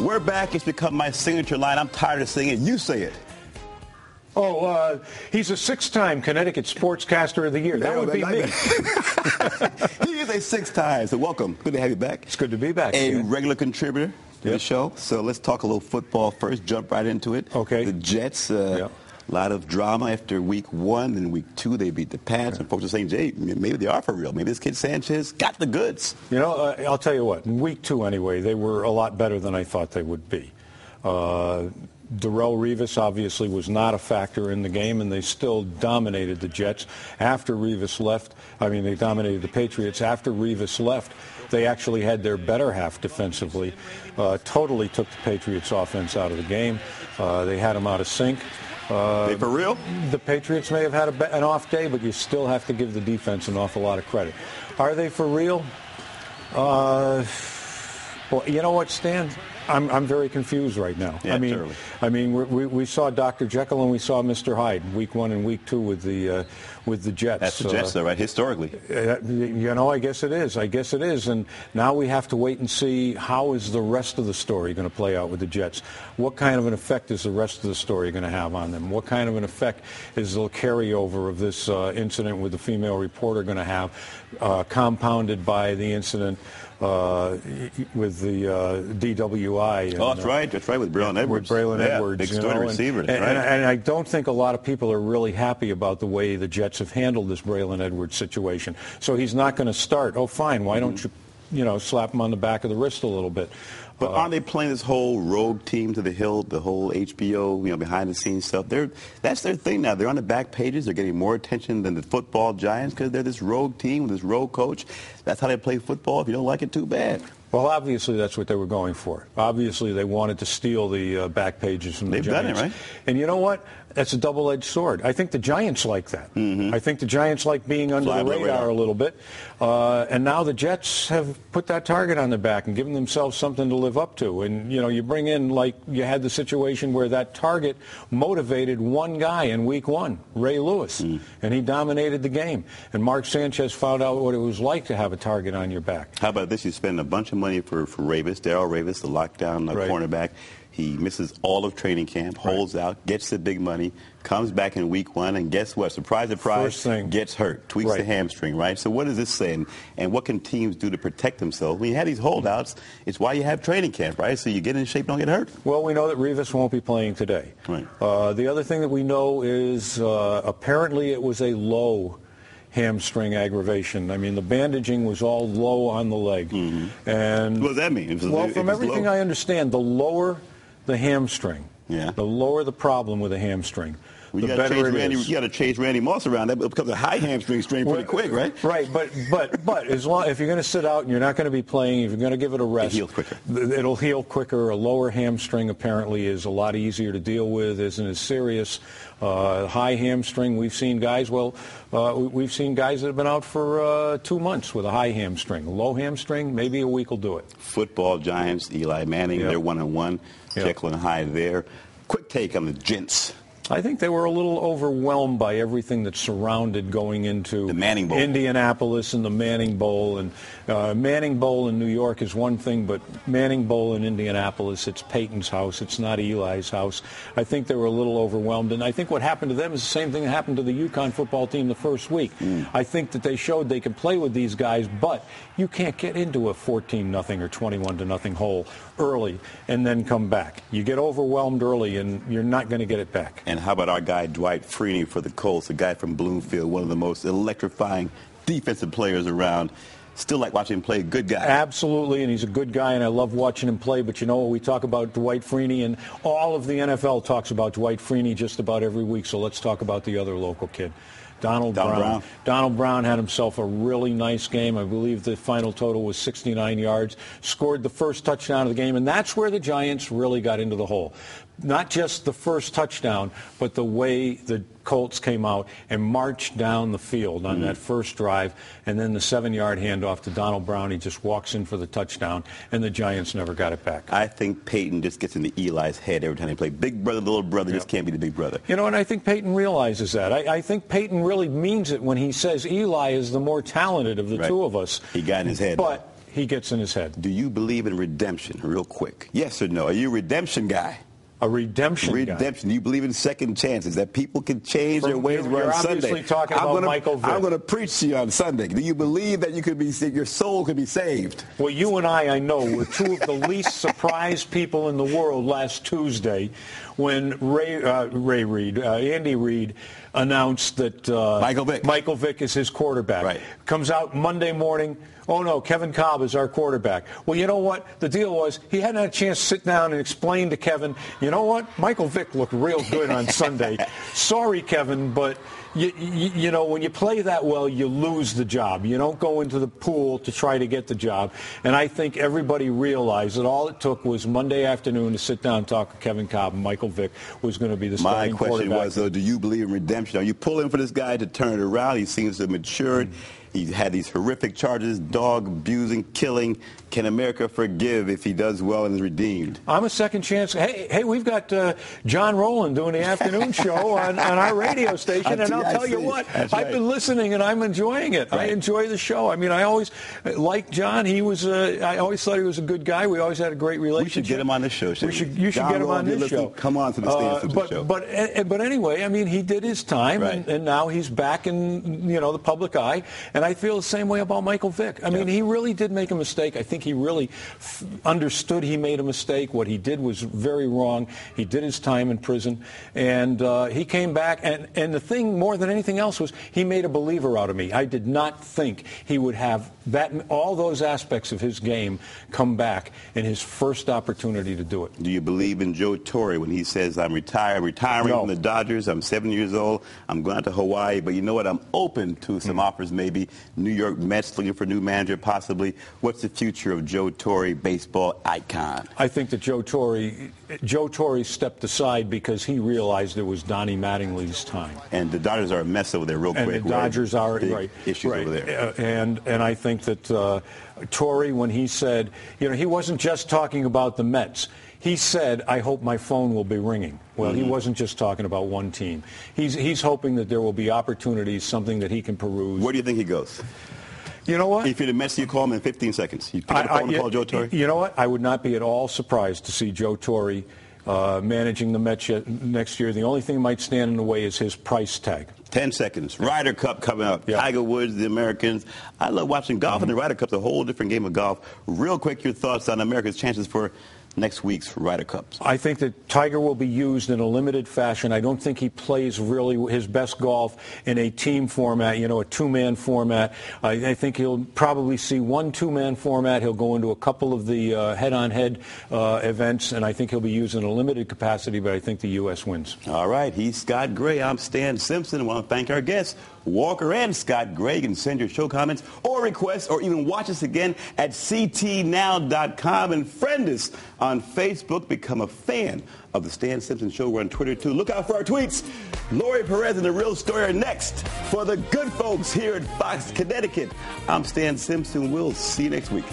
We're back. It's become my signature line. I'm tired of saying it. You say it. He's a 6-time Connecticut Sportscaster of the Year. That would be me. He is a 6-time. So welcome. Good to have you back. It's good to be back. A regular contributor to the show. So let's talk a little football first. Jump right into it. Okay. The Jets. A lot of drama after week 1. And week 2, they beat the Pats. And folks are saying, Jay, maybe they are for real. Maybe this kid Sanchez got the goods. You know, I'll tell you what. In week 2, anyway, they were a lot better than I thought they would be. Darrelle Revis obviously was not a factor in the game, and they still dominated the Jets. After Revis left, they dominated the Patriots. After Revis left, they actually had their better half defensively. Totally took the Patriots' offense out of the game. They had them out of sync. They for real? The Patriots may have had an off day, but you still have to give the defense an awful lot of credit. Are they for real? Well, you know what, Stan? I'm very confused right now. Yeah, we saw Dr. Jekyll and we saw Mr. Hyde week 1 and week 2 with the Jets. That's the Jets, though, right? Historically. I guess it is. And now we have to wait and see how is the rest of the story going to play out with the Jets. What kind of an effect is the rest of the story going to have on them? What kind of an effect is the carryover of this incident with the female reporter going to have, compounded by the incident with the DWI. That's right, with Braylon Edwards. With Braylon Edwards. Big starting receiver, that's right. And I don't think a lot of people are really happy about the way the Jets have handled this Braylon Edwards situation. So he's not going to start. Oh, fine, why don't you slap him on the back of the wrist a little bit? But aren't they playing this whole rogue team to the hill, the whole HBO, behind-the-scenes stuff? That's their thing now. They're on the back pages. They're getting more attention than the football giants because they're this rogue team with this rogue coach. That's how they play football. If you don't like it, too bad. Well, obviously, that's what they were going for. Obviously, they wanted to steal the back pages from the Giants. They've done it, right? And you know what? That's a double-edged sword. I think the Giants like that. I think the Giants like being under the radar a little bit. And now the Jets have put that target on their back and given themselves something to live up to. And, you bring in, like you had the situation where that target motivated one guy in week 1, Ray Lewis. And he dominated the game. And Mark Sanchez found out what it was like to have a target on your back. How about this? You spend a bunch of money for Ravis, Darrelle Revis, the lockdown cornerback. He misses all of training camp, holds out, gets the big money, comes back in week 1, and guess what? Surprise, gets hurt, tweaks the hamstring, right? So what does this say? And what can teams do to protect themselves? When you have these holdouts, it's why you have training camp, right? So you get in shape, don't get hurt. Well, we know that Revis won't be playing today. Right. The other thing that we know is apparently it was a low hamstring aggravation. The bandaging was all low on the leg. And what does that mean? From everything I understand, the lower the hamstring, the lower the problem with a hamstring, the better it is. You got to chase Randy Moss around. That becomes a high hamstring strain pretty quick, right? Right, but if you're going to sit out and you're not going to be playing, if you're going to give it a rest, it'll heal quicker. A lower hamstring apparently is a lot easier to deal with, isn't as serious. High hamstring, we've seen guys that have been out for 2 months with a high hamstring. A low hamstring, maybe a week will do it. Football giants, Eli Manning, they're 1-1. Jekyll and Hyde there. Quick take on the Gents. I think they were a little overwhelmed by everything that surrounded going into the Manning Bowl. Indianapolis and the Manning Bowl. And Manning Bowl in New York is one thing, but Manning Bowl in Indianapolis, it's Peyton's house. It's not Eli's house. I think they were a little overwhelmed. And I think what happened to them is the same thing that happened to the UConn football team the first week. I think that they showed they can play with these guys, but you can't get into a 14-0 or 21-0 hole early and then come back. You get overwhelmed early, and you're not going to get it back. And how about our guy Dwight Freeney for the Colts, a guy from Bloomfield, one of the most electrifying defensive players around. Still like watching him play. Good guy. Absolutely, and he's a good guy, and I love watching him play. But you know what? We talk about Dwight Freeney, and all of the NFL talks about Dwight Freeney just about every week. So let's talk about the other local kid. Donald Brown. Donald Brown had himself a really nice game. I believe the final total was 69 yards. Scored the first touchdown of the game, and that's where the Giants really got into the hole. Not just the first touchdown, but the way the Colts came out and marched down the field on that first drive, and then the 7-yard handoff to Donald Brown. He just walks in for the touchdown, and the Giants never got it back. I think Peyton just gets into Eli's head every time they play. Big brother, little brother, just can't be the big brother. You know, and I think Peyton realizes that. I think Peyton really means it when he says Eli is the more talented of the two of us. He got in his head. But he gets in his head. Do you believe in redemption, real quick? Yes or no? Are you a redemption guy? A redemption guy. Redemption. Do you believe in second chances, that people can change their ways on Sunday? You're obviously talking about Michael Vick. I'm going to preach to you on Sunday. Do you believe that your soul could be saved? Well, you and I know, were two of the least surprised people in the world last Tuesday when Andy Reid announced that Michael Vick is his quarterback. Right. Comes out Monday morning. Oh, no, Kevin Kolb is our quarterback. Well, you know what? The deal was he hadn't had a chance to sit down and explain to Kevin, you know what? Michael Vick looked real good on Sunday. Sorry, Kevin, but, you know, when you play that well, you lose the job. You don't go into the pool to try to get the job. And I think everybody realized that all it took was Monday afternoon to sit down and talk to Kevin Kolb, and Michael Vick was going to be the starting quarterback. My question was, though, do you believe in redemption? Are you pulling for this guy to turn it around? He seems to have matured. He had these horrific charges, dog abusing, killing. Can America forgive if he does well and is redeemed? I'm a second chance. Hey, we've got John Rowland doing the afternoon show on our radio station, and I'll tell you what, I've been listening and I'm enjoying it. Right. I enjoy the show. I mean, I always liked John. I always thought he was a good guy. We always had a great relationship. We should get him on this show. You should get him on this show. Come on to the Stan Simpson show. But anyway, I mean, he did his time, and now he's back in the public eye. And I feel the same way about Michael Vick. I mean, he really did make a mistake. I think he really understood he made a mistake. What he did was very wrong. He did his time in prison, and he came back. And the thing, more than anything else, was he made a believer out of me. I did not think he would have all those aspects of his game come back in his first opportunity to do it. Do you believe in Joe Torre when he says, I'm retiring from the Dodgers, I'm 7 years old, I'm going to Hawaii, but you know what, I'm open to some offers, maybe New York Mets looking for a new manager, possibly. What's the future of Joe Torre, baseball icon? I think that Joe Torre stepped aside because he realized it was Donnie Mattingly's time. And the Dodgers are a mess over there real quick. And the Dodgers are issues over there. And I think that Torre, when he said, he wasn't just talking about the Mets. He said, I hope my phone will be ringing. Well, he wasn't just talking about one team. He's hoping that there will be opportunities, something that he can peruse. Where do you think he goes? You know what? If you're the Mets, you call him in 15 seconds. You pick up the phone and call Joe Torre? You know what? I would not be at all surprised to see Joe Torre managing the Mets next year. The only thing that might stand in the way is his price tag. 10 seconds. Ryder Cup coming up. Yeah. Tiger Woods, the Americans. I love watching golf, and the Ryder Cup's a whole different game of golf. Real quick, your thoughts on America's chances for next week's Ryder Cups? I think that Tiger will be used in a limited fashion. I don't think he plays really his best golf in a team format, a two-man format. I think he'll probably see one two-man format. He'll go into a couple of the head-on-head events, and I think he'll be used in a limited capacity, but I think the U.S. wins. All right. He's Scott Gray. I'm Stan Simpson. I want to thank our guests, Walker and Scott Gray. You can send your show comments or requests or even watch us again at ctnow.com and friend us on Facebook. Become a fan of the Stan Simpson Show. We're on Twitter, too. Look out for our tweets. Lori Perez and The Real Story are next for the good folks here at Fox, Connecticut. I'm Stan Simpson. We'll see you next week.